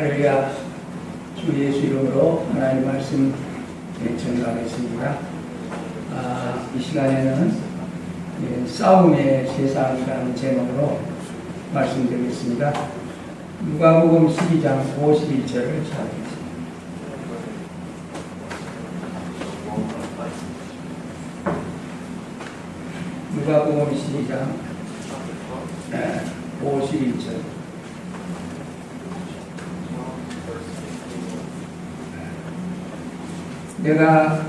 할렐루야. 주 예수 이름으로 하나님 말씀 전가하겠습니다. 이 시간에는 싸움의 세상이라는 제목으로 말씀드리겠습니다. 누가복음 12장 51절을 찾아보겠습니다. 누가복음 12장 51절. 내가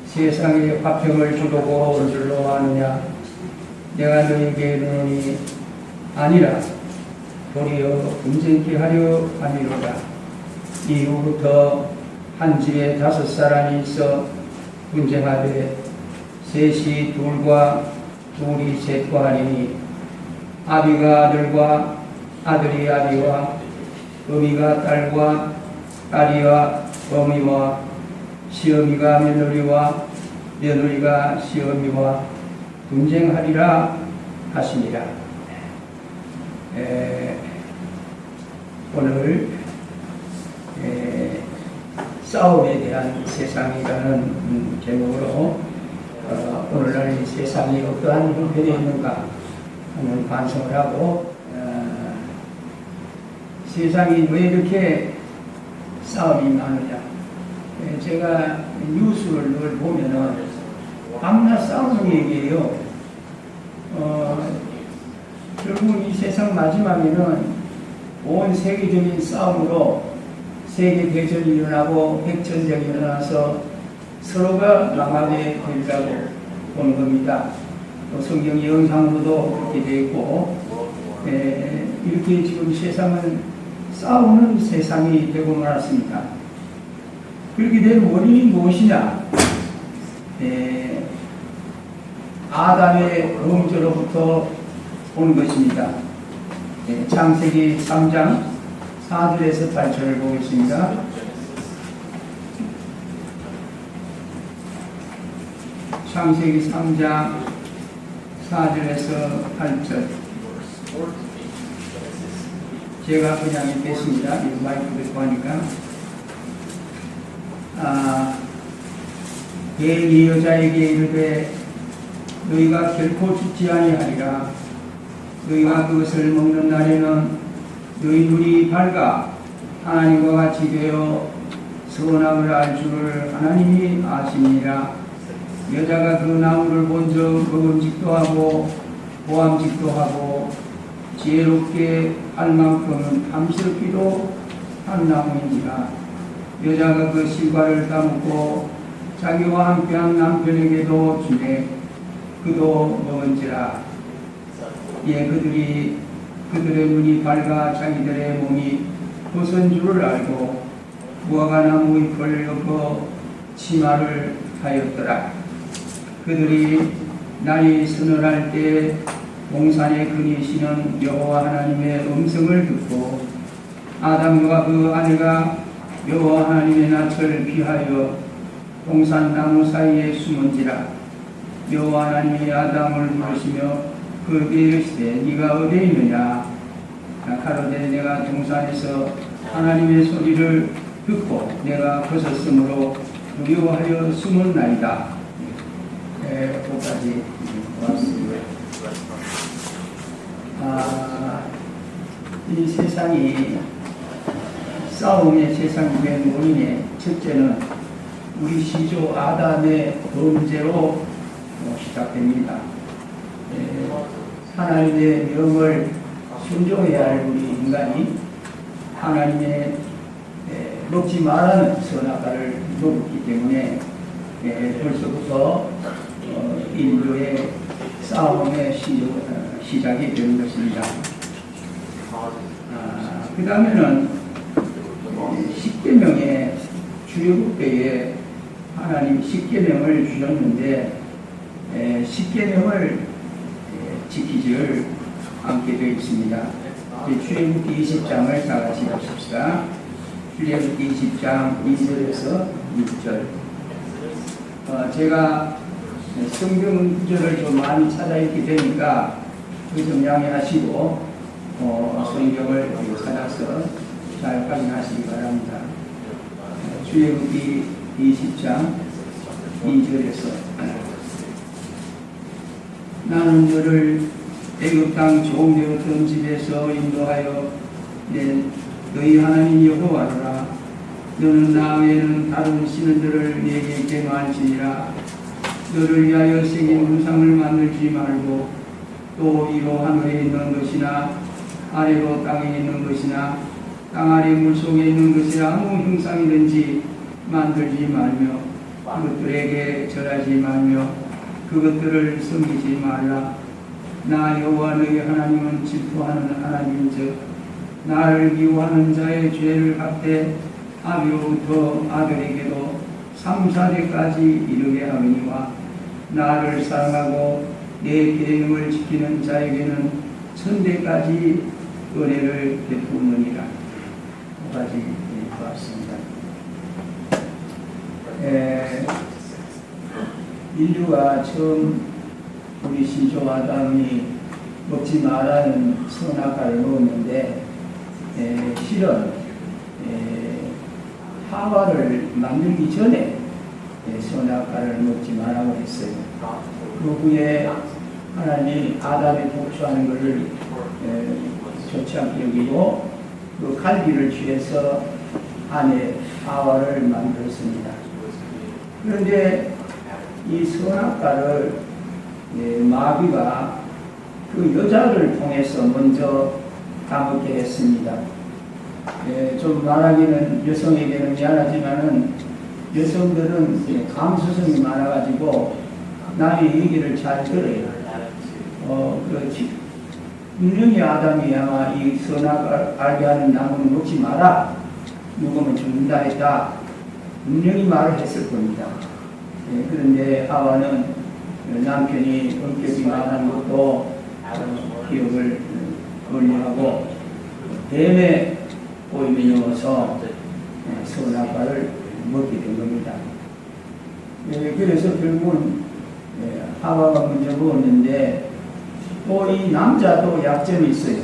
세상에 화평을 주려고 온 줄로 아느냐? 내가 너에게 이르노니 아니라 도리어 분쟁케 하려 함이로다. 이후부터 한 집에 5사람이 있어 분쟁하되 셋이 둘과 둘이 셋과 하리니 아비가 아들과 아들이 아비와 어미가 딸과 딸이와 어미와 시어미가 며느리와 며느리가 시어미와 분쟁하리라 하시니라. 오늘 싸움에 대한 세상이라는 제목으로 오늘날 이 세상이 어떠한 형편에 있는가 하는 반성을 하고 세상이 왜 이렇게 싸움이 많으냐. 제가 뉴스를 늘 보면은 밤낮 싸우는 얘기예요. 결국 이 세상 마지막에는 온 세계적인 싸움으로 세계 대전이 일어나고 핵전쟁이 일어나서 서로가 망하게 된다고 보는 겁니다. 또 성경 영상으로도 그렇게 되어 있고, 이렇게 지금 세상은 싸우는 세상이 되고 말았습니다. 그렇게 된 원인이 무엇이냐? 아담의 범죄로부터 온 것입니다. 창세기 3장 4절에서 8절을 보겠습니다. 창세기 3장 4절에서 8절. 제가 그냥 읽겠습니다. 이 마이크 듣고 하니까. 이 여자에게 이르되 너희가 결코 죽지 아니하리라. 너희가 그것을 먹는 날에는 너희 눈이 밝아 하나님과 같이 되어 선악을 알 줄을 하나님이 아시니라. 여자가 그 나무를 먼저 먹음직도 하고 보암직도 하고 지혜롭게 할 만큼 탐스럽기도 한 나무인지라. 여자가 그 실과를 따먹고 자기와 함께한 남편에게도 주매 그도 먹은지라. 그들의 눈이 밝아 자기들의 몸이 벗은 줄을 알고 무화과나무 잎을 엮어 치마를 하였더라. 그들이 날이 서늘할 때 동산에 그니시는 여호와 하나님의 음성을 듣고 아담과 그 아내가 여호와 하나님의 낯을 피하여 동산 나무 사이에 숨은지라. 여호와 하나님이 아담을 부르시며 그에게 이르시되 네가 어디에 있느냐? 가로되 내가 동산에서 하나님의 소리를 듣고 내가 벗었으므로 두려워하여 숨었나이다. 거기까지 왔습니다. 이 세상이 싸움의 세상이 된 원인의 첫째는 우리 시조 아담의 범죄로 시작됩니다. 하나님의 명을 순종해야 할 우리 인간이 하나님의 먹지 말라는 선악과를 먹었기 때문에 벌써부터 인류의 싸움의 시작이 되는 것입니다. 그 다음에는 십계명의 출애굽기에 하나님 십계명을 주셨는데 십계명을 지키지를 않게 되어 있습니다. 출애굽기 20장을 다 같이 보십시다. 출애굽기 20장 2절에서 6절. 제가 성경 구절을 좀 많이 찾아 읽게 되니까 그 좀 양해하시고 성경을 찾아서 잘 확인하시기 바랍니다. 출애굽기 20장 2절에서 나는 너를 애굽 땅 종되었던 집에서 인도하여 너희 하나님 여호와라. 너는 나 외에는 다른 신들을 내게 갱할지니라. 너를 위하여 새긴 우상을 만들지 말고 또 위로 하늘에 있는 것이나 아래로 땅에 있는 것이나 땅 아래 물속에 있는 것이나 아무 형상이든지 만들지 말며 그것들에게 절하지 말며 그것들을 섬기지 말라. 나 여호와 너희 하나님은 질투하는 하나님인즉 나를 미워하는 자의 죄를 갚되 아비로부터 아들에게도 3, 4대까지 이르게 하거니와 나를 사랑하고 내 계명을 지키는 자에게는 1000대까지 은혜를 베푸느니라. 까지 보았습니다. 인류가 처음 우리 시조 아담이 먹지 말라는 선악과를 먹었는데 실은 하와를 만들기 전에 선악과를 먹지 말라고 했어요. 그 후에 하나님이 아담이 복수하는 것을 좋지 않게 여기고 그 갈기를 취해서 안에 하와를 만들었습니다. 그런데 이 선악과를 마귀가 그 여자를 통해서 먼저 따먹게 했습니다. 좀 말하기는 여성에게는 미안하지만은 여성들은 감수성이 많아가지고 남의 얘기를 잘 들어요. 분명히 아담이 아마 이 선악을 알게 하는 나무는 먹지 마라. 먹으면 죽는다 했다. 분명히 말을 했을 겁니다. 그런데 하와는 남편이 엄격히 말하는 것도 기억을 멀리하고 뱀의 꼬임에 넣어서 선악과를 먹게 된 겁니다. 그래서 결국은 하와가 먼저 먹었는데 또 이 남자도 약점이 있어요.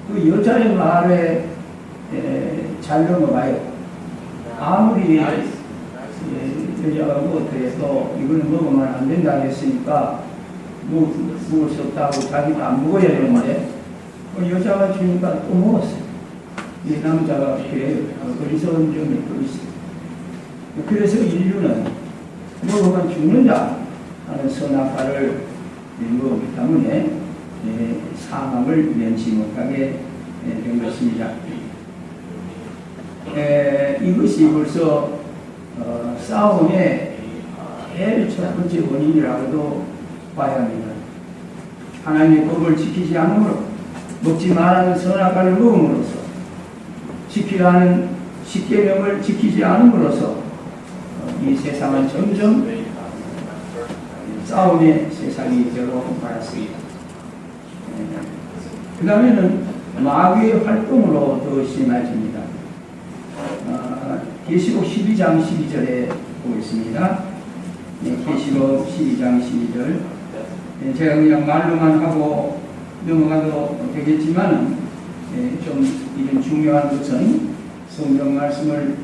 그 여자의 말에 잘 넘어가요. 아무리 여자가 먹었더라도 이거는 먹으면 안 된다 했으니까 먹을 수 없다고 자기도 안 먹어야 되는데 여자가 주니까 또 먹었어요. 이 남자가 그래요. 어리석은 점이 또 있어요. 그래서 인류는 먹으면 죽는다 하는 선악과를 먹었기 때문에 사망을 면치 못하게 된 것입니다. 이것이 벌써 싸움의 제일 첫 번째 원인이라고도 봐야 합니다. 하나님의 법을 지키지 않으므로 먹지 말라는 선악과를 먹음으로써 지키라 하는 십계명을 지키지 않음으로써 이 세상은 점점 싸움의 세상이 되고 말았습니다. 그 다음에는 마귀의 활동으로 더 심해집니다. 계시록 12장 12절에 보겠습니다. 계시록 12장 12절. 제가 그냥 말로만 하고 넘어가도 되겠지만 좀 이런 중요한 것은 성경 말씀을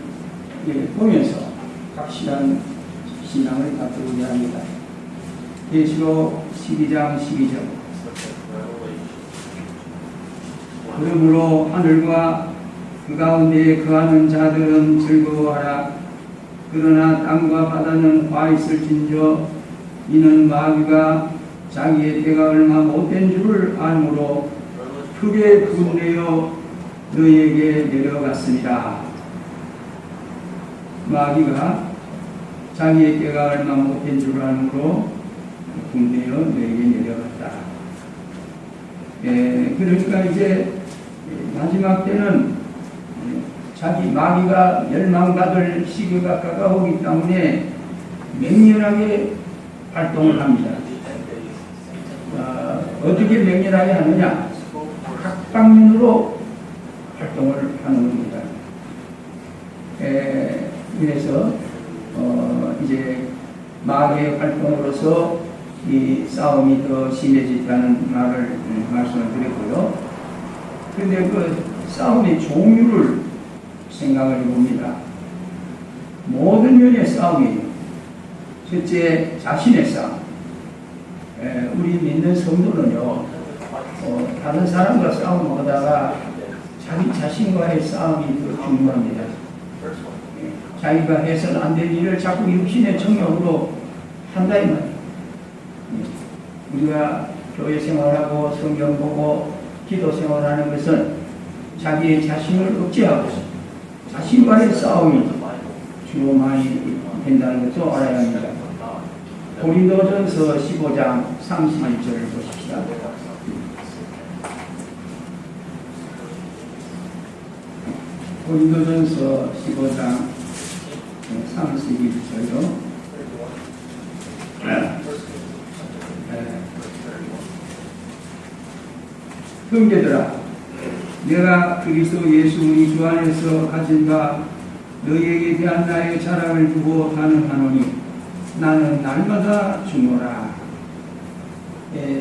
보면서 확실한 신앙을 갖추게 합니다. 계시록 12장 12절. 그러므로 하늘과 그 가운데에 거하는 자들은 즐거워하라. 그러나 땅과 바다는 화 있을진저 이는 마귀가 자기의 때가 얼마 못된 줄을 알므로 크게 분내어 너희에게 내려갔습니다. 마귀가 자기의 때가 얼마 못된 줄을 알므로 분내어 너희에게 내려갔다. 그러니까 이제 마지막 때는 자기 마귀가 멸망받을 시기가 가까우기 때문에 맹렬하게 활동을 합니다. 어떻게 맹렬하게 하느냐? 각 방면으로 활동을 하는 겁니다. 그래서 이제 마귀의 활동으로서 이 싸움이 더 심해졌다는 말씀을 드렸고요. 그런데 그 싸움의 종류를 생각을 해봅니다. 모든 면의 싸움이에요. 첫째, 자신의 싸움. 우리 믿는 성도는요, 다른 사람과 싸움을 하다가 자기 자신과의 싸움이 더 중요합니다. 자기가 해서는 안 될 일을 자꾸 육신의 정욕으로 한다 이 말이에요. 우리가 교회 생활하고 성경 보고 기도 생활하는 것은 자기의 자신을 억제하고 자신과의 싸움이 주로 많이 된다는 것도 알아야 합니다. 고린도전서 15장 31절을 보십시다. 고린도전서 15장 31절로 형제들아, 내가 그리스도 예수 우리 주 안에서 가진 바 너희에게 대한 나의 자랑을 두고 가능하노니 나는 날마다 죽노라.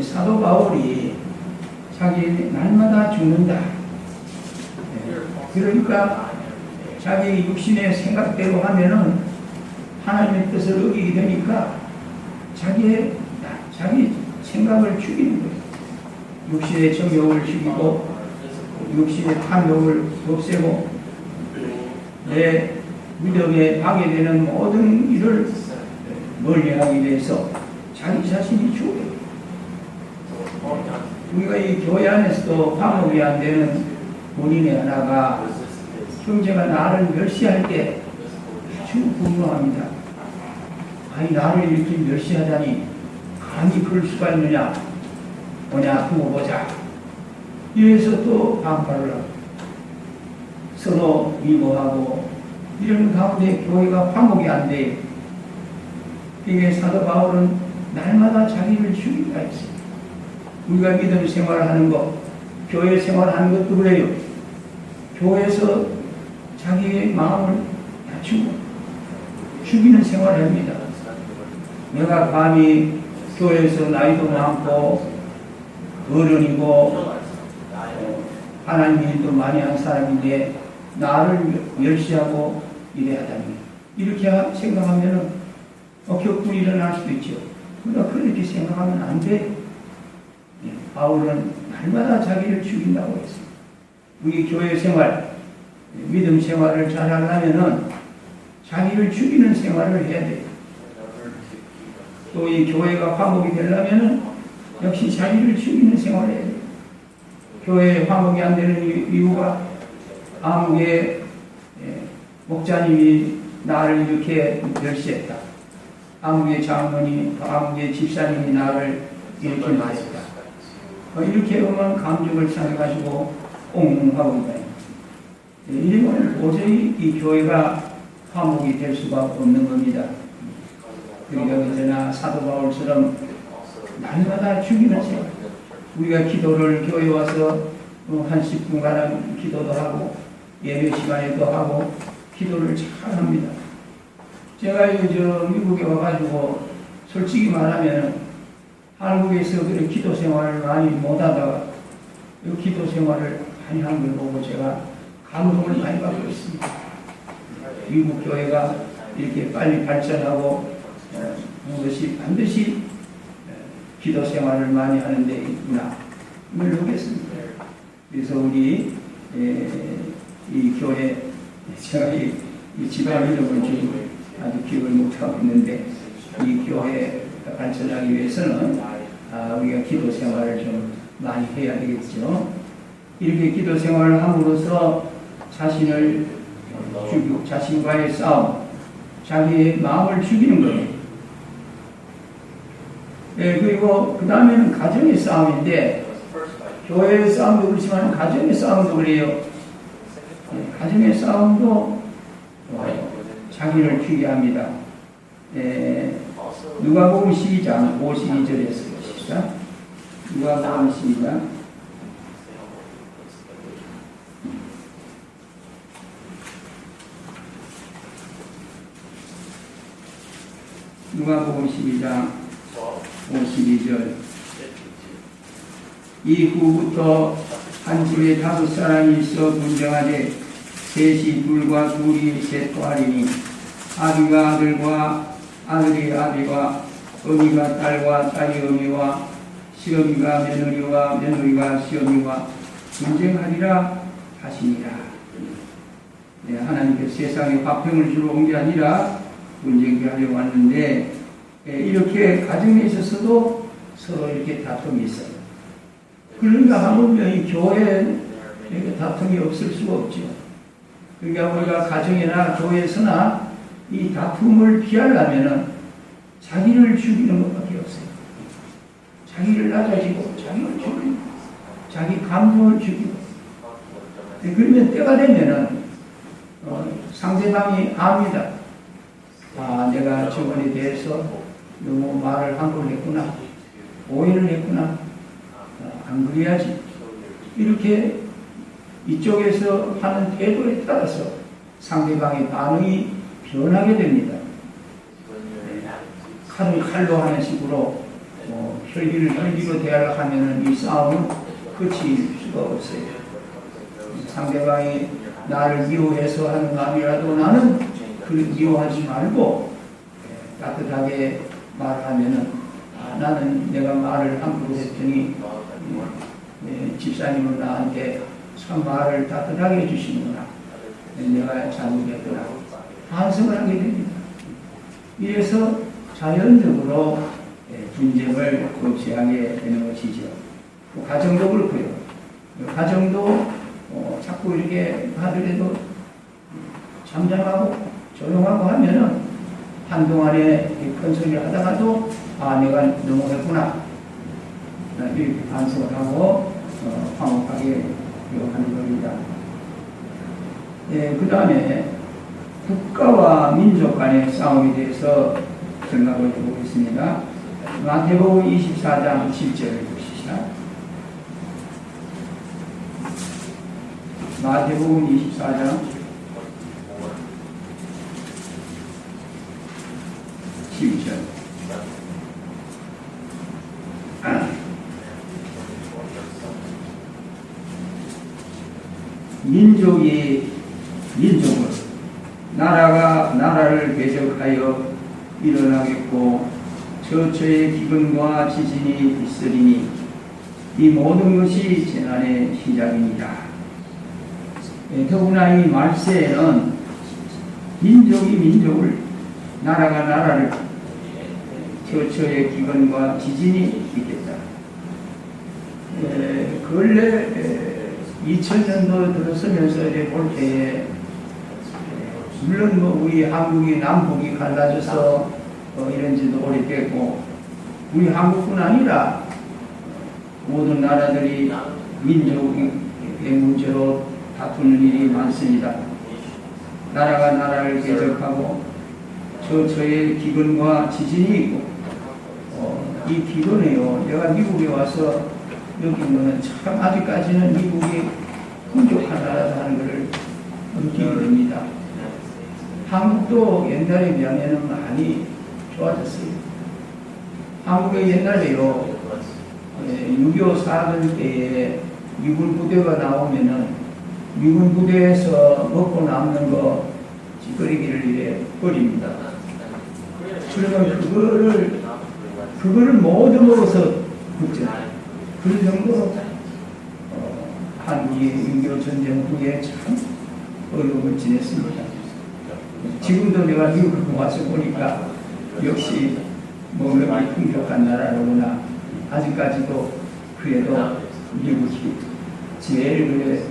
사도 바울이 자기 날마다 죽는다. 그러니까 자기 육신의 생각대로 하면은 하나님의 뜻을 어기게 되니까 자기 생각을 죽이는 거예요. 육신의 정욕을 죽이고 육신의 탐욕을 없애고 내 믿음에 방해되는 모든 일을 멀리하기 위해서 자기 자신이 죽어요. 우리가 이 교회 안에서도 방법이 안 되는 원인의 하나가 형제가 나를 멸시할 때 아주 분노합니다. 아니 나를 이렇게 멸시하다니 감히 그럴 수가 있느냐, 뭐냐 두고 보자. 이래서 또 반발을 하고 서로 미워하고 이런 가운데 교회가 화목이 안 돼요. 이게 사도 바울은 날마다 자기를 죽인다 했어요. 우리가 믿음 생활하는 것, 교회 생활하는 것도 그래요. 교회에서 자기의 마음을 낮추고 죽이는 생활을 합니다. 내가 감히 교회에서 나이도 많고 어른이고 하나님 일도 많이 한 사람인데 나를 멸시하고 이래야 하다니 이렇게 생각하면 격분이 일어날 수도 있죠. 그러나 그렇게 생각하면 안 돼. 바울은 날마다 자기를 죽인다고 했어요. 우리 교회 생활, 믿음 생활을 잘 하려면 자기를 죽이는 생활을 해야 돼요. 또 이 교회가 화목이 되려면 역시 자기를 죽이는 생활을 해야 돼요. 교회 화목이 안 되는 이유가 아무개 목자님이 나를 이렇게 멸시했다. 아무개 장로님, 아무개 집사님이 나를 이렇게 말했다. 이렇게 보면 감정을 상해가지고 옹하고 있다. 이러면 도저히 이 교회가 화목이 될 수가 없는 겁니다. 그러니까 언제나 사도 바울처럼 날마다 죽이는 생활. 우리가 기도를 교회 와서 한 10분간 기도도 하고 예배 시간에도 하고 기도를 잘 합니다. 제가 요즘 미국에 와가지고 솔직히 말하면 한국에서 그런 기도 생활을 많이 못하다가 이 기도 생활을 많이 한 걸 보고 제가 감동을 많이 받고 있습니다. 미국 교회가 이렇게 빨리 발전하고 그것이 반드시 기도 생활을 많이 하는 데 있구나 이걸 보겠습니다. 그래서 우리 이 교회 제가 이 지방 이름을 지금 아주 기억을 못하고 있는데 이 교회 발전하기 위해서는 우리가 기도 생활을 좀 많이 해야 되겠죠. 이렇게 기도 생활을 함으로써 자신을 죽이고 자신과의 싸움, 자기의 마음을 죽이는 거예요. 그리고 그 다음에는 가정의 싸움인데 교회의 싸움도 그렇지만 가정의 싸움도 그래요. 가정의 싸움도 자기를 죽게 합니다. 누가복음 12장 52절에서 보십시다. 누가복음 12장 누가복음 12장 52절 이후부터 한 집에 5사람이 있어 분쟁하되 셋이 둘과 둘이 셋도 하리니 아비가 아들과 아들이 아비와 어미가 딸과 딸이 어미와 시어미가 며느리와 며느리가 시어미와 분쟁하리라 하시니라. 네, 하나님께서 세상에 화평을 주러 온 게 아니라 분쟁케 하려고 왔는데 이렇게 가정에 있어서도 서로 이렇게 다툼이 있어요. 그러니까 하물며 이 교회에 다툼이 없을 수가 없죠. 그러니까 우리가 가정이나 교회에서나 이 다툼을 피하려면은 자기를 죽이는 것밖에 없어요. 자기를 낮아지고, 자기를 죽이고, 자기 감정을 죽이고. 그러면 때가 되면은 상대방이 압니다. 아, 내가 저번에 대해서 너무 말을 함부로 했구나. 오해를 했구나. 안 그래야지. 이렇게 이쪽에서 하는 태도에 따라서 상대방의 반응이 변하게 됩니다. 칼을 칼로 하는 식으로 혈기를 혈기로 대하려 하면은 이 싸움은 끝일 수가 없어요. 상대방이 나를 미워해서 하는 마음이라도 나는 그 미워하지 말고 따뜻하게 말하면은 나는 내가 말을 함부로 했더니 집사님은 나한테 참 말을 따뜻하게 해주시는구나. 내가 잘못했구나. 반성을 하게 됩니다. 이래서 자연적으로 분쟁을 고치하게 되는 것이죠. 가정도 그렇고요. 가정도 자꾸 이렇게 하더라도 잠잠하고 조용하고 하면은 한동안에 큰 소리를 하다가도 내가 너무했구나. 이렇게 반성을 하고 화목하게 하는 겁니다. 그 다음에 국가와 민족 간의 싸움에 대해서 생각을 해보겠습니다. 마태복음 24장 7절을 보시죠. 마태복음 24장 7절. 민족이 민족을, 나라가 나라를 대적하여 일어나겠고 처처의 기근과 지진이 있으리니 이 모든 것이 재난의 시작입니다. 더구나 이 말세에는 민족이 민족을, 나라가 나라를, 처처의 기근과 지진이 있겠다. 근래 2000년도 들어서면서 볼 때에 물론 우리 한국이 남북이 갈라져서 이런 지도 오래됐고 우리 한국뿐 아니라 모든 나라들이 민족의 문제로 다투는 일이 많습니다. 나라가 나라를 대적하고 저의 기근과 지진이 있고 이 기근에요. 내가 미국에 와서 느낀 거는 참 아직까지는 미국이 풍족한 나라라는 것을 느끼게 됩니다. 한국도 옛날에 비하면 많이 좋아졌어요. 한국의 옛날에요, 6.25 사건 때에 미군 부대가 나오면은 미군 부대에서 먹고 남는 거 찌꺼리기를 이래 버립니다. 그러면 그거를 모두 먹어서 굽잖아요. 그 정도로 한국이 6.25 전쟁 후에 참 어려움을 지냈습니다. 지금도 내가 미국에 와서 보니까 역시 먹는 게 풍족한 나라로구나. 아직까지도 그래도 미국이 제일 그래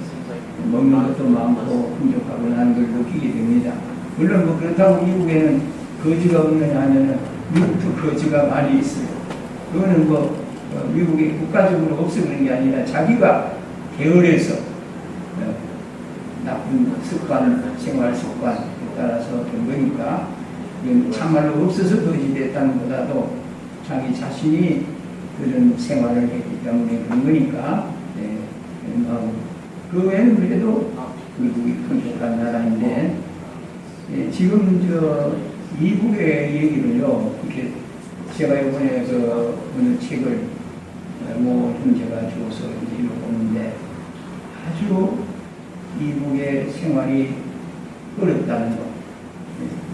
먹는 것도 많고 풍족하고 하는 걸 느끼게 됩니다. 물론 뭐 그렇다고 미국에는 거지가 없느냐 하면은 미국도 거지가 많이 있어요. 그거는 뭐 미국이 국가적으로 없어 그런 게 아니라 자기가 게을러서 나쁜 습관, 생활 습관에 따라서 된 거니까 참말로 없어서 거지 됐다는 보다도 자기 자신이 그런 생활을 했기 때문에 그런 거니까 그 외에는 그래도 미국이 풍족한 나라인데 지금 미국의 얘기를요, 이렇게 제가 이번에 어느 책을 뭐 형제가 주어서 이제 읽어보는데 아주 이북의 생활이 어렵다는 것.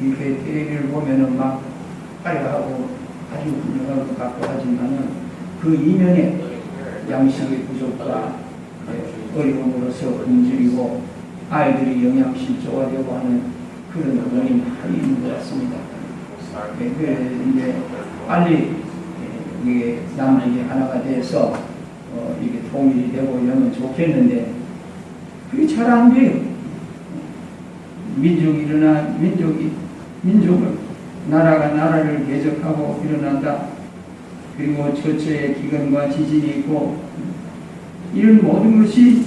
이렇게 텔레비를 보면은 막 화려하고 아주 훌륭한 것 같고 하지만은 그 이면에 양식의 부족과 어려움으로서 굶주리고 아이들이 영양실조가 되고 하는 그런 부분이 많이 있는 것 같습니다. 그래서 이제 빨리 이게 남북이 하나가 돼서 이게 통일이 되고 이러면 좋겠는데 그게 잘 안 돼요. 민족을 나라를 개척하고 일어난다. 그리고 처처에 기근과 지진이 있고 이런 모든 것이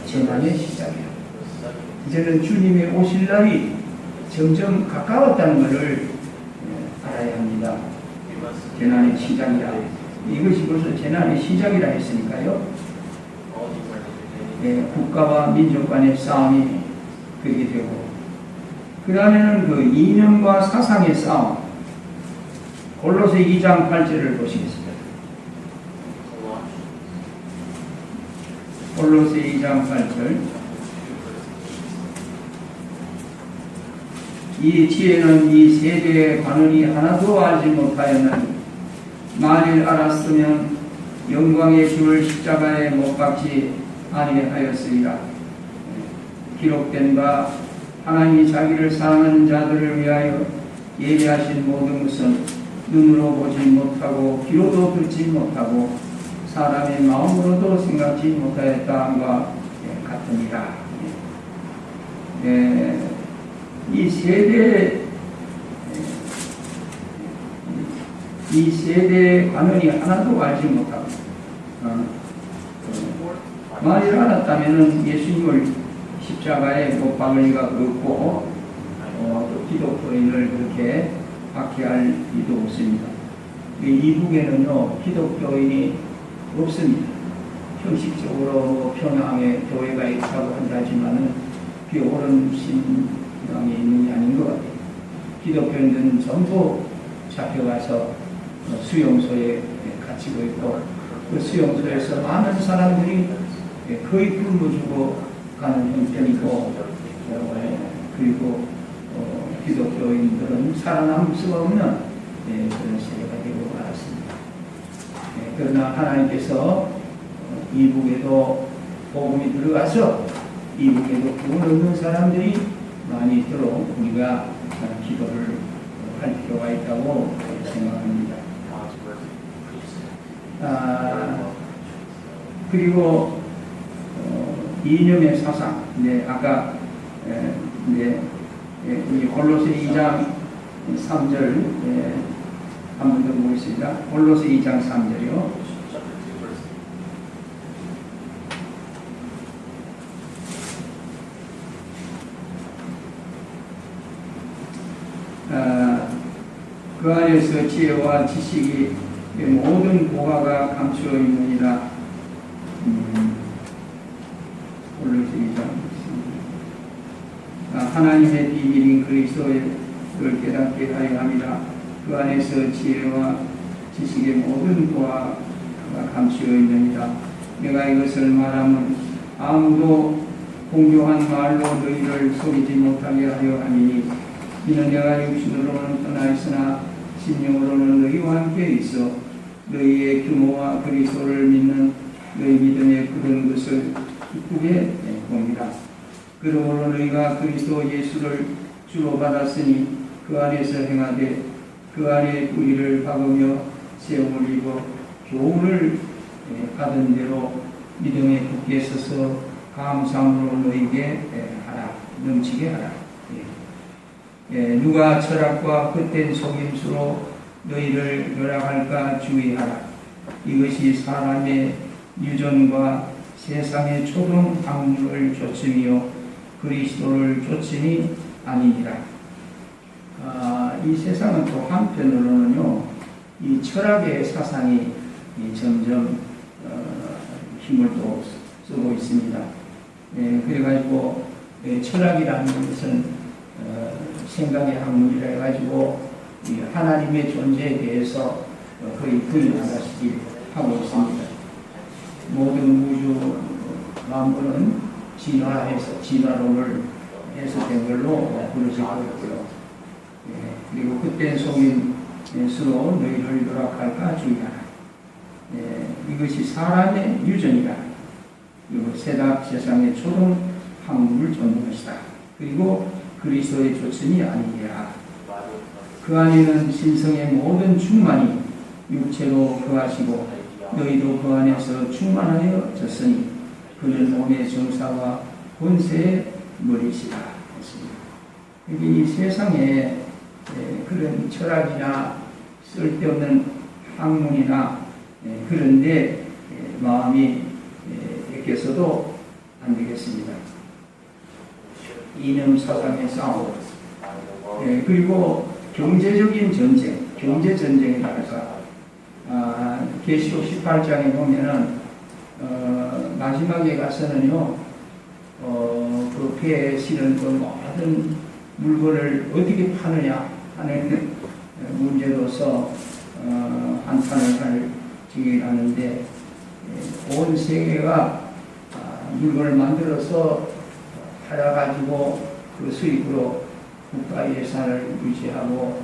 재난의 시작이야. 이제는 주님의 오실 날이 점점 가까웠다는 것을 알아야 합니다. 재난의 시작이라. 이것이 벌써 재난의 시작이라 했으니까요. 국가와 민족 간의 싸움이 그렇게 되고 그 다음에는 그 이념과 사상의 싸움. 골로새 2장 8절을 보시겠습니다. 골로새 2장 8절. 이 지혜는 이 세대의 관원이 하나도 알지 못하였나니 만일 알았으면 영광의 주를 십자가에 못 박지 아니하였으리라. 기록된 바 하나님이 자기를 사랑하는 자들을 위하여 예비하신 모든 것은 눈으로 보지 못하고 귀로도 듣지 못하고 사람의 마음으로도 생각지 못하였다 함과 같으니라. 이 세대의 관원이 하나도 알지 못하고 만일 알았다면 예수님을 십자가에 못 박을 리가 없고 또 기독교인을 그렇게 박해할 리도 없습니다. 이북에는요 기독교인이 없습니다. 형식적으로 평양에 교회가 있다고 한다지만은 그게 옳은 신앙이 있는 게 아닌 것 같아요. 기독교인들은 전부 잡혀가서 수용소에 갇히고 있고 그 수용소에서 많은 사람들이 거의 굶어주고 가는 형편이고 그리고 기독교인들은 살아남을 수가 없는 그런 세계가 되고 말았습니다. 그러나 하나님께서 이북에도 복음이 들어가서 이북에도 구원 얻는 사람들이 많이 있도록 우리가 기도를 할 필요가 있다고 생각합니다. 그리고 이념의 사상, 아까 우리 골로새 2장 3절 한 번 더 보겠습니다. 골로새 2장 3절이요. 그 안에서 지혜와 지식이 모든 보화가 감추어 있느니라. 골로새 2장 하나님의 비밀인 그리스도를 깨닫게 하려 함이라. 그 안에서 지혜와 지식의 모든 보화가 감추어 있느니라. 내가 이것을 말하면 아무도 공교한 말로 너희를 속이지 못하게 하려 함이니 이는 내가 육신으로는 떠나 있으나 심령으로는 너희와 함께 있어 너희의 규모와 그리스도를 믿는 너희 믿음의 그런 것을 기쁘게 봅니다. 그러므로 너희가 그리스도 예수를 주로 받았으니 그 안에서 행하되 그 안에 뿌리를 박으며 세움을 입어 교훈을 받은 대로 믿음에 굳게 서서 감사함으로 너희에게 하라. 넘치게 하라. 누가 철학과 헛된 속임수로 너희를 멸하할까 주의하라. 이것이 사람의 유전과 세상의 초등 학문을 좇음이요 그리스도를 좇음이 아니니라. 이 세상은 또 한편으로는요 이 철학의 사상이 점점 힘을 또 쓰고 있습니다. 그래가지고 철학이라는 것은 생각의 학문이라 해가지고 하나님의 존재에 대해서 거의 부인하다시피 하고 있습니다. 모든 우주 만물은 진화해서 진화론을 해석된 걸로 부르시고 있고요. 그리고 그때 속임수로 너희를 요락할까 주의하라. 이것이 사람의 유전이라. 그리고 세상의 초동 항문을 쫓는 것이다. 그리고 그리스도의 조천이 아니니라. 그 안에는 신성의 모든 충만이 육체로 거하시고 너희도 그 안에서 충만하여 졌으니 그는 몸의 정사와 권세의 머리시다. 이 세상에 그런 철학이나 쓸데없는 학문이나 그런데 마음이 뺏겨서도 안 되겠습니다. 이념 사상의 싸움, 그리고 경제적인 전쟁, 경제 전쟁에 따라서 계시록 18장에 보면은 마지막에 가서는요, 그 배에 실은 그 모든 물건을 어떻게 파느냐 하는 문제로서 한탄을 할 지경이라는데, 온 세계가 물건을 만들어서 팔아가지고 그 수입으로 국가 예산을 유지하고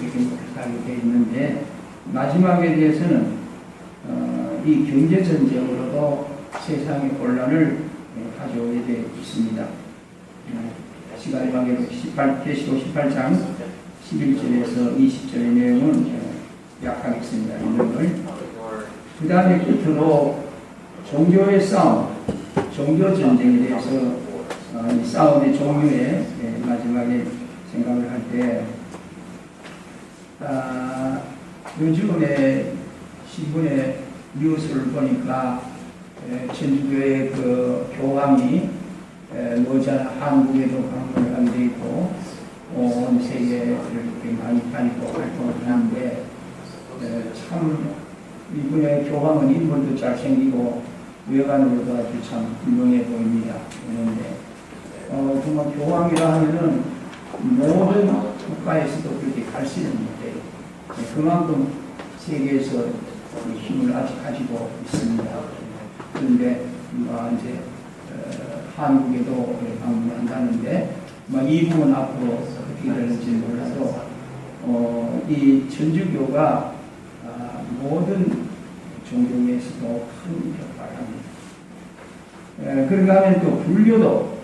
이렇게 하게 되어 있는데, 마지막에 대해서는 이 경제 전쟁으로도 세상의 혼란을 가져오게 되어 있습니다. 시간의 관계로 계시록 18장 11절에서 20절의 내용은 약하겠습니다. 그 다음에 끝으로 종교의 싸움, 종교 전쟁에 대해서 이 싸움의 종류에 마지막에 생각을 할 때, 요즘에 신문에 뉴스를 보니까 천주교의 그 교황이 머지않아 한국에도 방문을 하게 되어 있고 온 세계를 이렇게 많이 다니고 활동을 하는데, 참 이분의 교황은 인물도 잘생기고 외관으로도 아주 참 훌륭해 보입니다. 그런데 정말 교황이라 하면은 모든 국가에서도 그렇게 갈 수는 못해요. 그만큼 세계에서 힘을 아직 가지고 있습니다. 그런데 이제 한국에도 방문한다는데 이 부분 앞으로 어떻게 되는지 몰라도 이 천주교가 모든 종교에서도 큰 역할을 합니다. 그런가 하면 또 불교도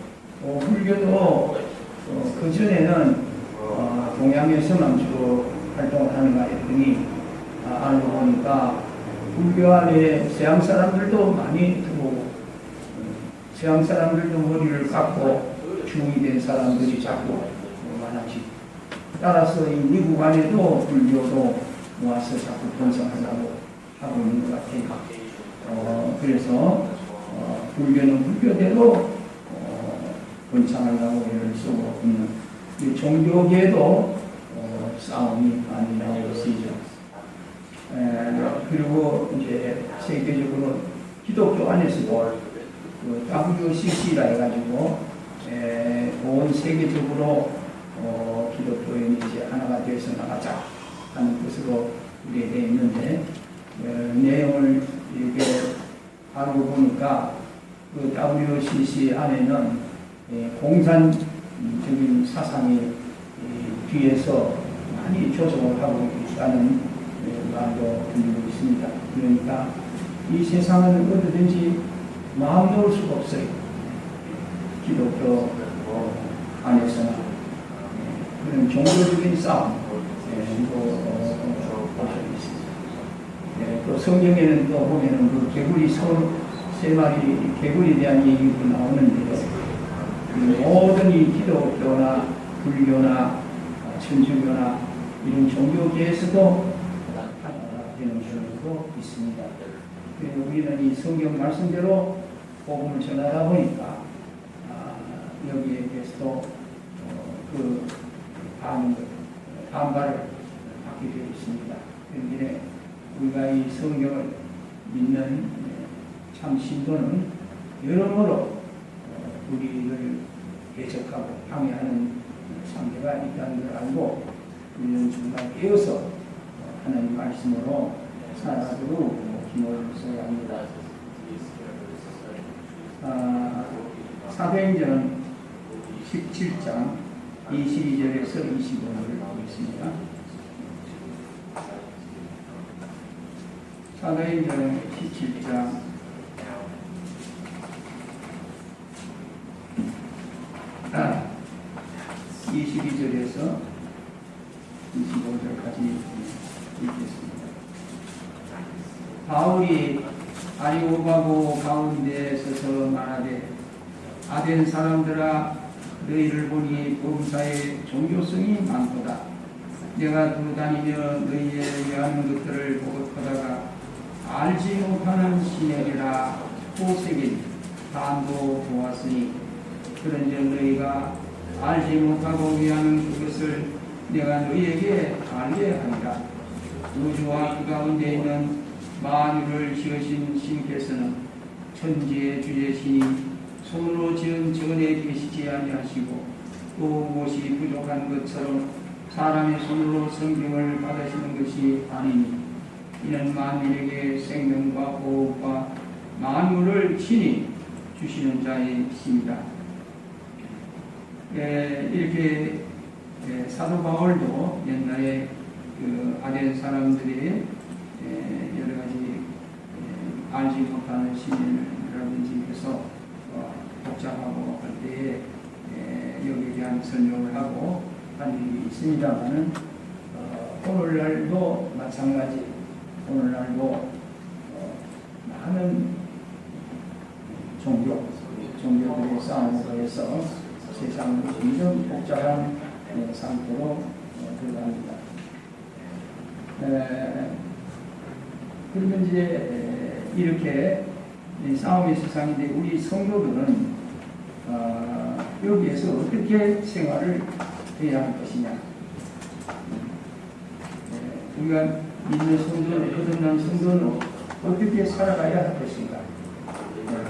그 전에는 동양에서만 주로 활동을 하는가 했더니 알고 보니까 불교 안에 서양 사람들도 많이 들어오고 서양 사람들도 머리를 깎고 중이 된 사람들이 자꾸 많아지고, 따라서 이 미국 안에도 불교도 와서 자꾸 번성하려고 하고 있는 것 같아요. 그래서 불교는 불교대로 번창하려고 애를 쓰고 있는 이 종교계도 싸움이 많이 나오고 있죠. 그리고 이제 세계적으로 기독교 안에서도 그 WCC라 해가지고 온 세계적으로 기독교인이 이제 하나가 되어서 나가자 하는 것으로 되어 있는데, 내용을 이렇게 알고 보니까 그 WCC 안에는 공산적인 사상이 뒤에서 많이 조정을 하고 있다는 말도 들리고 있습니다. 그러니까 이 세상은 어디든지 마음 놓을 수가 없어요. 기독교 안에서는 그런 종교적인 싸움 또 성경에는 또 보면은 그 개구리 세 마리 개구리에 대한 얘기도 나오는데, 모든 이 기독교나 불교나 천주교나 이런 종교계에서도 되는 경우도 있습니다. 그리고 우리는 이 성경 말씀대로 복음을 전하다 보니까 여기에 대해서도 그 반발을 받게 되어 있습니다. 그런데 우리가 이 성경을 믿는 참 신도는 여러모로 우리를 개척하고 방해하는 상대가 있다는 걸 알고 우리는 정말 깨어서 하나님 말씀으로 살아가도록 기도를 써야 합니다. 사도행전 17장 22절에서 25절을 보겠습니다. 사도행전 17장 22절에서 25절까지 읽겠습니다. 바울이 아리오바고 가운데 서서 말하되 아덴 사람들아 너희를 보니 범사에 종교성이 많도다. 내가 두루다니며 너희에 의하는 것들을 보고하다가 알지 못하는 시내리라 호색인 반도 보았으니 그런즉 너희가 알지 못하고 위하는 그것을 내가 너희에게 알게 하리라. 우주와 그 가운데 있는 만유를 지으신 신께서는 천지의 주제시니 손으로 지은 전에 계시지 아니하시고 또 무엇이 부족한 것처럼 사람의 손으로 성경을 받으시는 것이 아니니 이는 만민에게 생명과 호흡과 만물을 친히 주시는 자이십니다. 이렇게 사도 바울도 옛날에 그 아덴 사람들이 여러 가지 알지 못하는 신이라든지 해서 복잡하고 할 때에 여기에 대한 설명을 하고 한 일이 있습니다만은 오늘날도 마찬가지. 오늘날도 많은 종교들의 싸움으로 해서 세상은 점점 복잡한 상태로 들어갑니다. 그러면 이제 이렇게 싸움의 세상인데 우리 성도들은 여기에서 어떻게 생활을 해야 할 것이냐. 우리가 믿는 성도는, 거듭난 성도는 어떻게 살아가야 할 것인가.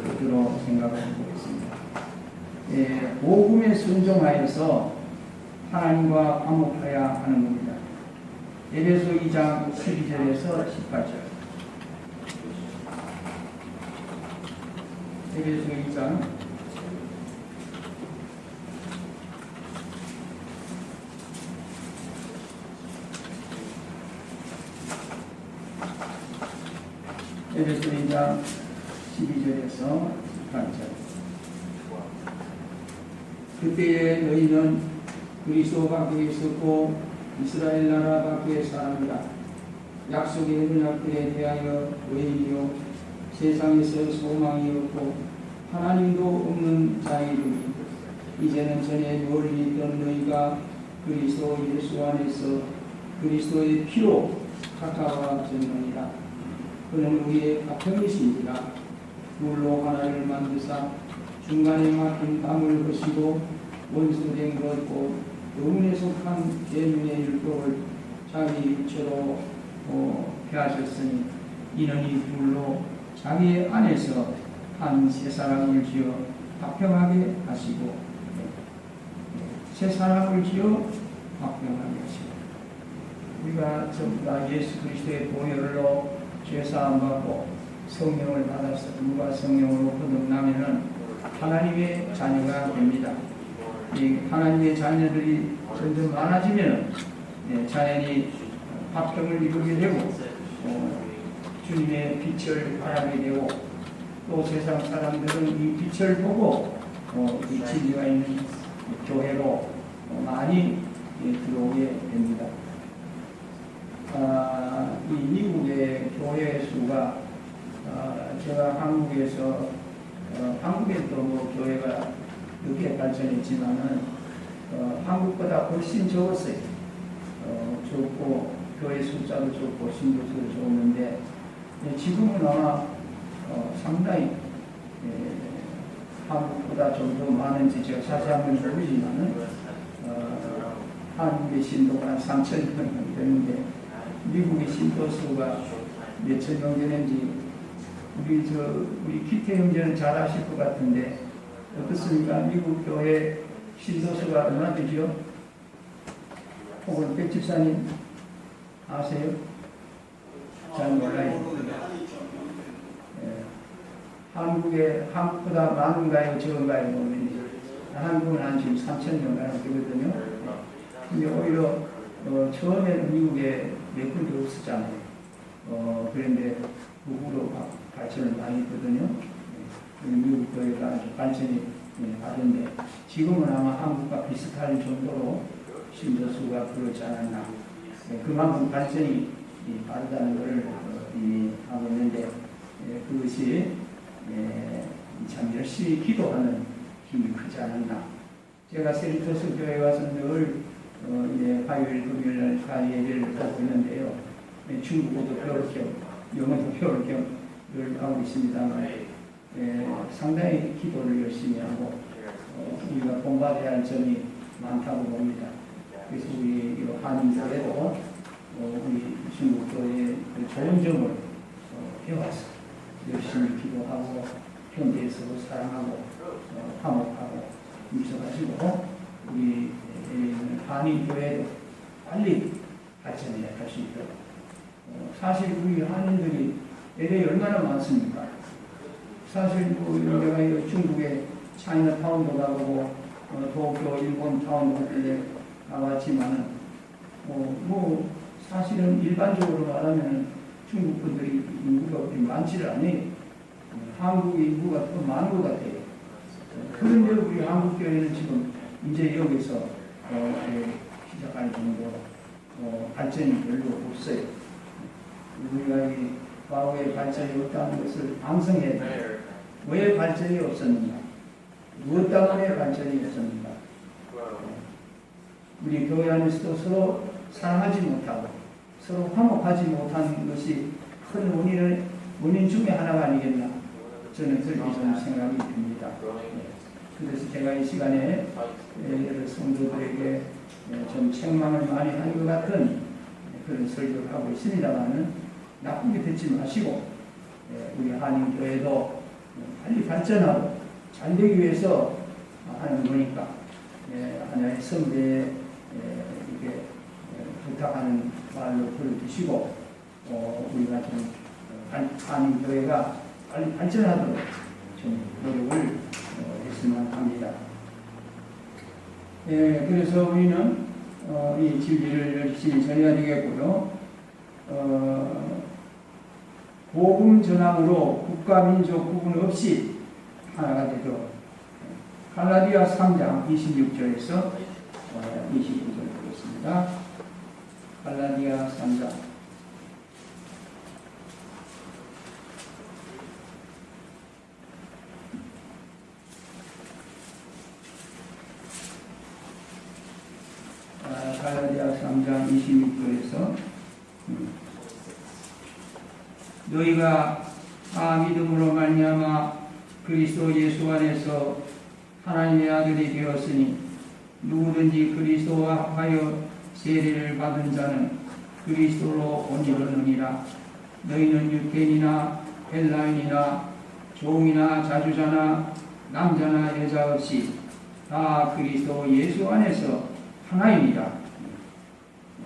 그대로 생각을 해보겠습니다. 복음에 순종하여서 하나님과 화목해야 하는 겁니다. 에베소 2장 12절에서 18절. 에베소 2장 12절에서 18절. 그때에 너희는 그리스도 밖에 있었고 이스라엘 나라 밖의 사람이라. 약속의 언약들에 대하여 외인이요 세상에서 소망이 없고 하나님도 없는 자이르니 이제는 전에 멀리 있던 너희가 그리스도 예수 안에서 그리스도의 피로 가까워졌느니라. 그는 우리의 파편이신지라. 물로 하나를 만드사 중간에 막힌 담을 거시고 원수된 것고 영혼에 속한 계명의 율법을 자기 육체로 폐하셨으니 이는 이 물로 자기 안에서 한 새 사람을 지어 화평하게 하시고 새 사람을 지어 화평하게 하시고 우리가 전부 다 예수 그리스도의 보혈로 죄사함 받고 성령을 받아서 누가 성령으로 거듭나면은 하나님의 자녀가 됩니다. 이 하나님의 자녀들이 점점 많아지면 자연히 화평을 이루게 되고 주님의 빛을 발하게 되고 또 세상 사람들은 이 빛을 보고 이 진리가 있는 교회로 많이 들어오게 됩니다. 이 미국의 교회 수가 제가 한국에서 한국에도 뭐 교회가 늦게 발전했지만은 한국보다 훨씬 적었어요. 적고 교회 숫자도 적고 신도수도 적었는데 지금은 아마 상당히 한국보다 좀 더 많은지 제가 자세한 건 모르지만은 한국의 신도가 한 3,000명 되는데 미국의 신도수가 몇천 명 되는지 우리 기태 형제는 잘 아실 것 같은데 어떻습니까? 미국 교회 신도수가 얼마나 되죠? 혹은 백 집사님 아세요? 잘 몰라요. 한국 한국보다 많은가요, 적은가요? 보면 한국은 한 지금 3,000명 가량 되거든요. 근데 오히려 처음에는 미국에 몇 군데 없었잖아요. 그런데 북으로 발전을 많이 했거든요. 미국 교회가 아주 발전이 받은데 지금은 아마 한국과 비슷할 정도로 신도수가 그렇지 않았나. 그만큼 발전이 빠르다는 것을 하고 있는데 그것이 참 열심히 기도하는 힘이 크지 않았나. 제가 세리토스 교회에 와서 늘 화요일, 금요일 날 예배를 하고 있는데요. 중국어도 배울 겸, 영어도 배울 겸 늘 하고 있습니다만 상당히 기도를 열심히 하고 우리가 공부해야 할 점이 많다고 봅니다. 그래서 우리 한인교회도 우리 중국교회의 좋은 점을 배워서 열심히 기도하고 형제에서 사랑하고 화목하고 뭉쳐가지고 우리 한인교회도 빨리 발전해 갈 수 있도록 사실 우리 한인들이 LA 얼마나 많습니까? 사실 내가 중국에 차이나타운도 가보고 도쿄, 일본 타운도 가봤지만은 사실은 일반적으로 말하면 중국 분들이 인구가 그렇게 많지를 않아요. 한국 인구가 더 많은 것 같아요. 그런데 우리 한국 교회는 지금 이제 여기서 시작할 정도로 발전이 별로 없어요. 우리가 이 과거에 발전이 없다는 것을 방성해야 돼요. 왜 발전이 없었는가? 무엇 때문에 발전이 없었는가? 우리 교회 안에서도 서로 사랑하지 못하고 서로 화목하지 못한 것이 큰 원인 중에 하나가 아니겠나? 저는 그렇게 좀 생각이 듭니다. 그래서 제가 이 시간에 여러 성도들에게 좀 책망을 많이 한 것 같은 그런 설교를 하고 있습니다만은 나쁘게 듣지 마시고 우리 한인교회도 빨리 발전하고 잘 되기 위해서 하는 거니까 하나의 선배에 이렇게 부탁하는 말로 들어주시고 우리가 좀 한인교회가 빨리 발전하도록 좀 노력을 했으면 합니다. 그래서 우리는 이 진리를 열심히 전해야 되겠고요. 복음 전함으로 국가 민족 구분 없이 하나가 되도록 갈라디아 3장 26절에서 29절 보겠습니다. 갈라디아 3장 갈라디아 3장 26절에서 너희가 다 믿음으로 말미암아 그리스도 예수 안에서 하나님의 아들이 되었으니 누구든지 그리스도와 합하여 세례를 받은 자는 그리스도로 옷 입었느니라. 너희는 유대인이나 헬라인이나 종이나 자주자나 남자나 여자 없이 다 그리스도 예수 안에서 하나이니라.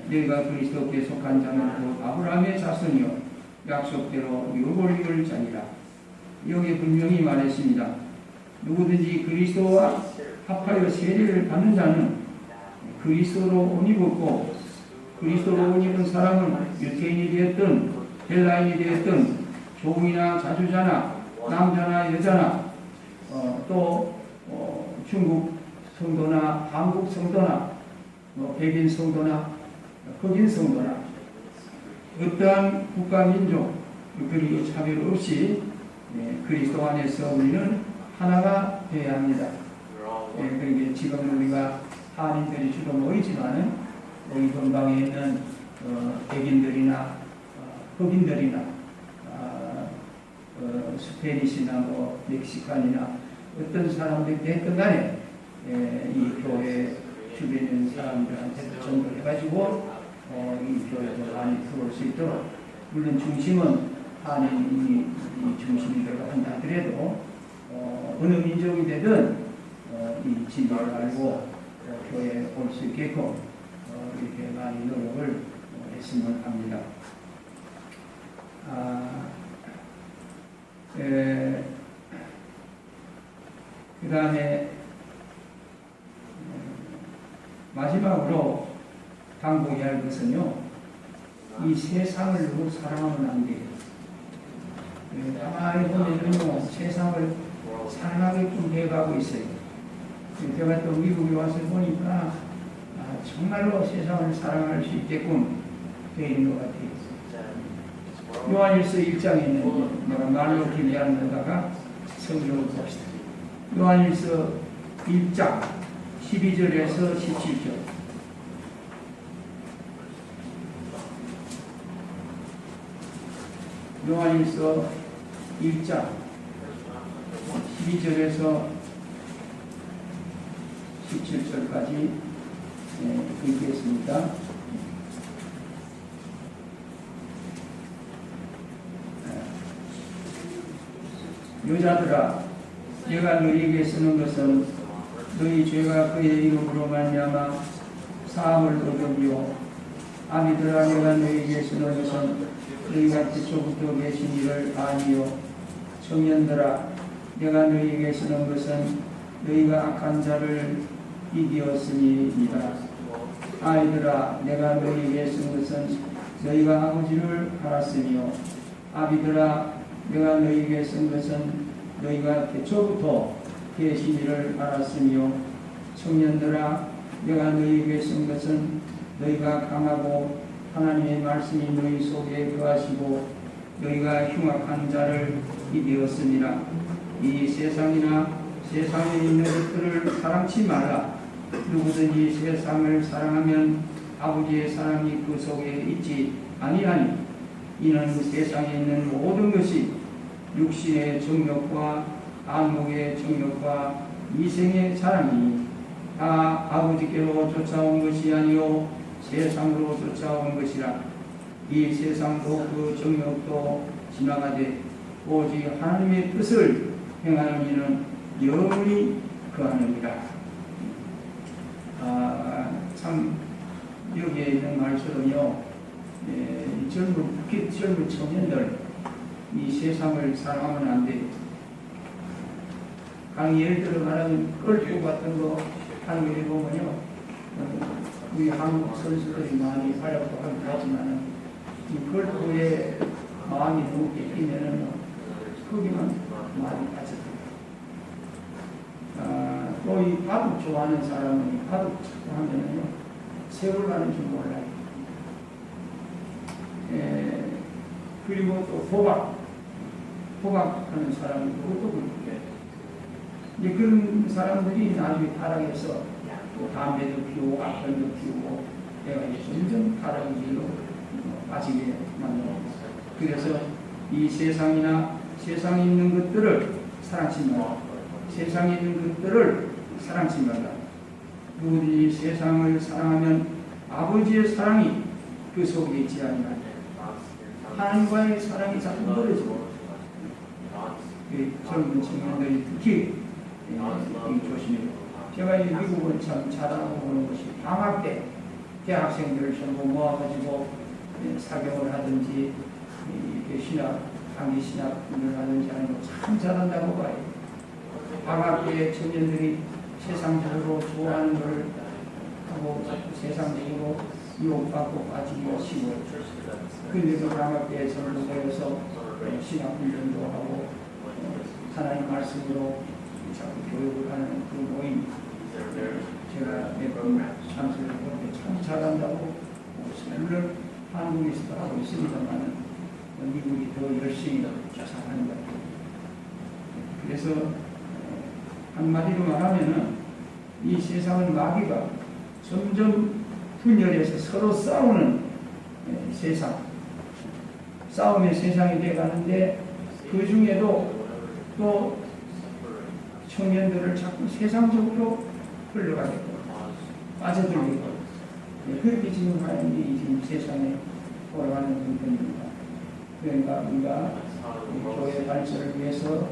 너희가 그리스도께 속한 자는 곧 아브라함의 자손이요 약속대로 율법을 이룰 자니라. 여기 분명히 말했습니다. 누구든지 그리스도와 합하여 세례를 받는 자는 그리스도로 옷 입었고 그리스도로 옷 입은 사람은 유대인이 되었든 헬라인이 되었든 종이나 자주자나 남자나 여자나 또 중국 성도나 한국 성도나 백인 성도나 흑인 성도나 어떠한 국가 민족 그리고 차별 없이 그리스도 안에서 우리는 하나가 되어야 합니다. 그러니까 지금 우리가 한인들이 주로 모이지만은 우리 근방에 있는 백인들이나 흑인들이나 스페니시나 멕시칸이나 어떤 사람들이 됐든 간에 이 교회 주변에 있는 사람들한테 전도를 해가지고 이 교회도 많이 들어올 수 있도록 물론 중심은 한인이 중심이 되고 한다 하더라도 어느 민족이 되든 이 진리를 알고 교회에 올 수 있게끔 이렇게 많이 노력을 했으면 합니다. 그 다음에 마지막으로 당부해야 할 것은요, 이 세상을 너무 사랑하면 안 돼요. 가만히 보면요, 세상을 사랑하게끔 돼가고 있어요. 제가 또 미국에 와서 보니까 정말로 세상을 사랑할 수 있게끔 되어 있는 것 같아요. 요한일서 1장에 있는, 내가 말로 길지 않는다가 성경을 봅시다. 요한일서 1장 12절에서 17절. 요한일서 1장 12절에서 17절까지 읽겠습니다. 여자들아, 내가 너희에게 쓰는 것은 너희 죄가 그의 이름으로 말미암아 사함을 얻으며, 아비들아, 내가 너희에게 쓰는 것은 너희가 태초부터 계신 이를 아니요, 청년들아, 내가 너희에게 쓰는 것은 너희가 악한 자를 이기었으니이다. 아이들아, 내가 너희에게 쓴 것은 너희가 아버지를 알았으며, 아비들아, 내가 너희에게 쓴 것은 너희가 태초부터 계신 이를 알았으며, 청년들아, 내가 너희에게 쓴 것은 너희가 강하고 하나님의 말씀이 너희 속에 거하시고 너희가 흉악한 자를 이기었습니다. 이 세상이나 세상에 있는 것들을 사랑치 말라. 누구든지 세상을 사랑하면 아버지의 사랑이 그 속에 있지 아니하니, 이는 세상에 있는 모든 것이 육신의 정욕과 안목의 정욕과 이생의 사랑이 다 아버지께로 쫓아온 것이 아니요 세상으로 쫓아온 것이라. 이 세상도 그 정욕도 지나가되 오직 하나님의 뜻을 행하는 이는 영원히 거하느니라. 참 여기에 있는 말처럼요, 특히 젊은 청년들, 이 세상을 사랑하면 안 돼요. 예를 들어 말하면 골프 같은 거 하는 거 보면요, 우리 한국 선수들이 많이 활약도 하긴 하지만 이 골프에 마음이 너무 뺏기면은 거기만 많이 빠져들어요. 또 이 바둑 좋아하는 사람은 바둑 자꾸 하면은요, 세월 가는 줄 몰라요. 그리고 또 호박하는 사람은 그것도 그렇게. 이제 그런 사람들이 나중에 타락해서 또 담배도 피우고 악편도 피우고 내가 이제 점점 타락의 길로 빠지게 만들어요. 그래서 이 세상이나 세상에 있는 것들을 사랑치 말라. 세상에 있는 것들을 사랑치 말라. 누구든지 세상을 사랑하면 아버지의 사랑이 그 속에 있지 않느냐. 하나님과의 사랑이 자꾸 멀어지고, 젊은 청년들이 특히 조심해요. 제가 이 미국을 참 자랑하고 보는 것이, 방학 때 대학생들을 전부 모아가지고 사경을 하든지 이렇게 단기 신학을 하든지 하는 거 참 잘한다고 봐요. 방학 때 청년들이 세상적으로 좋아하는 걸 하고 자꾸 세상적으로 유혹받고 빠지기가 쉬워요. 그런데도 방학 때 전부 모여서 신학 훈련도 하고 하나님 말씀으로 자꾸 교육을 하는 그 모임, 제가 몇 번 참석을 해보는데 참 잘한다고, 물론 한국에서도 하고 있습니다만 미국이 더 열심히 조사하는 것 같아요. 그래서 한마디로 말하면은 이 세상은 마귀가 점점 분열해서 서로 싸우는 세상, 싸움의 세상이 되어가는데, 그 중에도 또 청년들을 자꾸 세상적으로 흘러가게끔 빠져들고, 그렇게 지금 하나님이 지금 세상에 돌아가는 형편입니다. 그러니까 우리가 교회 발전을 위해서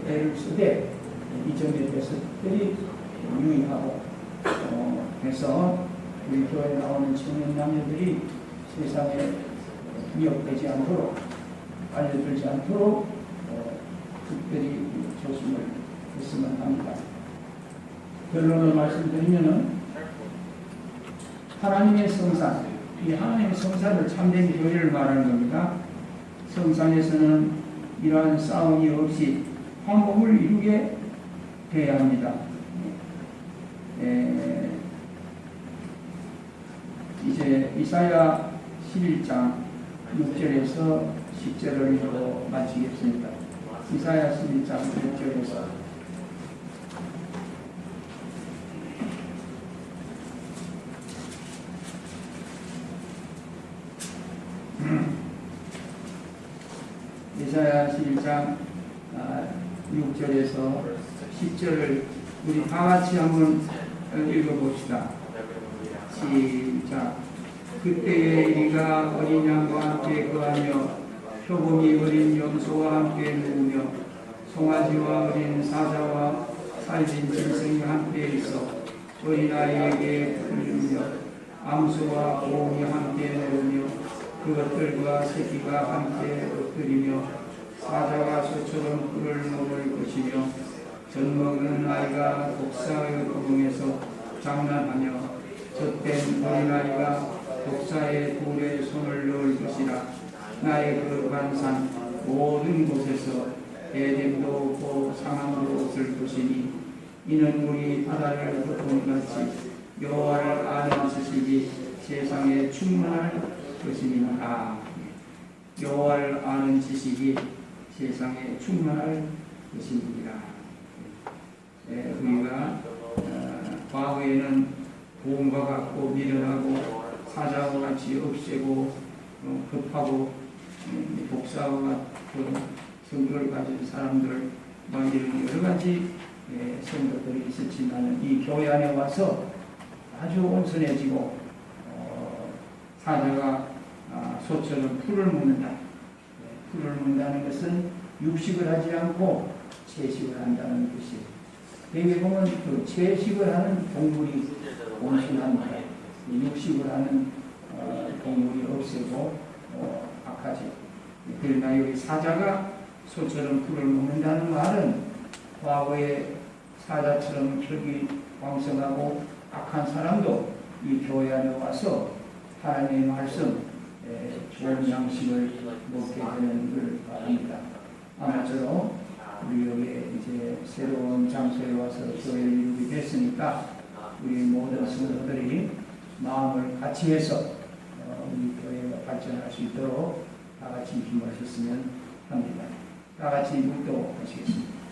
애를 쓰되 이 점에 대해서 특별히 유의하고 해서 우리 교회에 나오는 청년 남녀들이 세상에 미혹되지 않도록, 알려들지 않도록 특별히 조심을 했으면 합니다. 결론을 말씀드리면은 하나님의 성산, 이 하나님의 성산을 참된 교회를 말하는 겁니다. 성산에서는 이러한 싸움이 없이 화목을 이루게 돼야 합니다. 이제 이사야 11장 6절에서 10절을 읽고 마치겠습니다. 이사야 11장 6절에서 이사야 11장 6절에서 10절을 우리 다 같이 한번 읽어봅시다. 시작. 그때에 이가 어린 양과 함께 거하며 표범이 어린 염소와 함께 누우며 송아지와 어린 사자와 살진 짐승이 함께 있어 어린아이에게 풀리며 암소와 곰이 함께 누우며 그것들과 새끼가 함께 엎드리며 사자가 소처럼 꿀을 먹을 것이며 젖먹는 아이가 독사의 구멍에서 장난하며 젖된 어린아이가 독사의 돌에 손을 넣을 것이라. 나의 거룩한 산 모든 곳에서 에덴도 없고 상함도 없을 것이니 이는 우리 바다를 덮음같이 여호와를 아는 지식이 세상에 충만할 것이니라. 여호와를 아는 지식이 세상에 충만할 것이니라. 우리가 과거에는 곰과 같고 미련하고 사자와 같이 없애고 급하고 독사와 같은 성격을 가진 사람들 이런 여러 가지 성격들이 있었지만 이 교회 안에 와서 아주 온순해지고 사자가 소처럼 풀을 먹는다. 풀을 먹는다는 것은 육식을 하지 않고 채식을 한다는 것이. 여기 보면 그 채식을 하는 동물이 온순합니다. 육식을 하는 동물이 없애고 악하지. 그러나 여기 사자가 소처럼 풀을 먹는다는 말은 과거에 사자처럼 혈기 왕성하고 악한 사람도 이 교회 안에 와서 하나님의 말씀, 좋은 양식을 먹게 되는 걸 바랍니다. 아마쪼록 우리 여기 이제 새로운 장소에 와서 교회를 이루게 됐으니까 우리 모든 성도들이 마음을 같이 해서 우리 교회가 발전할 수 있도록 다 같이 힘을 하셨으면 합니다. 다 같이 묵도하시겠습니다.